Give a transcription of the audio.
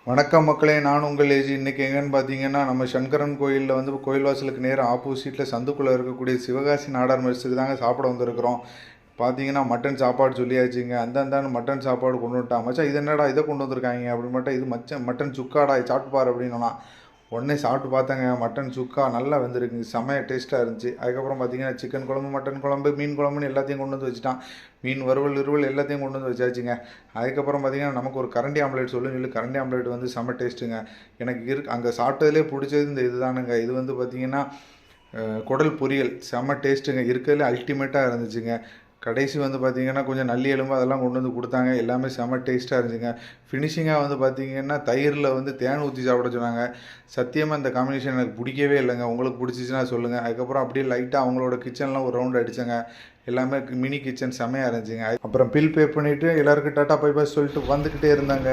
வணக்கம் மக்களே, நான் உங்கள் ஏஜி. இன்றைக்கி எங்கேன்னு பார்த்தீங்கன்னா, நம்ம சங்கரன் கோயிலில் வந்து கோயில் வாசலுக்கு நேராக ஆப்போசிட்டில் சந்துக்குள்ளே இருக்கக்கூடிய சிவகாசி நாடார் மெஸ்ஸுக்கு தாங்க சாப்பிட வந்திருக்கிறோம். பார்த்தீங்கன்னா மட்டன் சாப்பாடு சொல்லியாச்சுங்க. அந்தான்னு மட்டன் சாப்பாடு கொண்டு வந்துட்டான். மச்சான் இது என்னடா இதை கொண்டு வந்திருக்காங்க அப்படின்னு மட்டும், இது மட்டன் சுக்காடா சாப்பிட்டு பாரு அப்படின்னா உடனே சாப்பிட்டு பார்த்தேங்க. மட்டன் சுக்கா நல்லா வெந்திருக்குங்க, செம்மையாக டேஸ்ட்டாக இருந்துச்சு. அதுக்கப்புறம் பார்த்தீங்கன்னா சிக்கன் குழம்பு, மட்டன் குழம்பு, மீன் குழம்புன்னு எல்லாத்தையும் கொண்டு வந்து வச்சுட்டான். மீன் வறுவல் எல்லாத்தையும் கொண்டு வந்து வச்சாச்சுங்க. அதுக்கப்புறம் பார்த்தீங்கன்னா நமக்கு ஒரு கரண்டி ஆம்லேட் சொல்லி கரண்டி ஆம்லேட் வந்து செம்ம டேஸ்ட்டுங்க. எனக்கு அங்கே சாப்பிட்டதுலேயே பிடிச்சது இந்த இது தானுங்க. இது வந்து பார்த்திங்கன்னா குடல் பொரியல் செம்ம டேஸ்ட்டுங்க. இருக்கிறதுலே அல்டிமேட்டாக இருந்துச்சுங்க. கடைசி வந்து பார்த்திங்கன்னா கொஞ்சம் நல்லி எலும்பு அதெல்லாம் கொண்டு வந்து கொடுத்தாங்க. எல்லாமே செம்ம டேஸ்ட்டாக இருந்துச்சுங்க. ஃபினிஷிங்காக வந்து பார்த்திங்கன்னா தயிரில் வந்து தேன் ஊற்றி சாப்பிட சொன்னாங்க. சத்தியமாக இந்த காம்பினேஷன் எனக்கு பிடிக்கவே இல்லைங்க. உங்களுக்கு பிடிச்சிச்சின்னா சொல்லுங்கள். அதுக்கப்புறம் அப்படியே லைட்டாக அவங்களோட கிச்சன்லாம் ஒரு ரவுண்ட் அடித்தேங்க. எல்லாமே மினி கிச்சன் செம்மையாக இருந்துச்சுங்க. அப்புறம் பில் பே பண்ணிவிட்டு எல்லாருக்கும் டாட்டா பை பாய் சொல்லிட்டு வந்துக்கிட்டே இருந்தாங்க.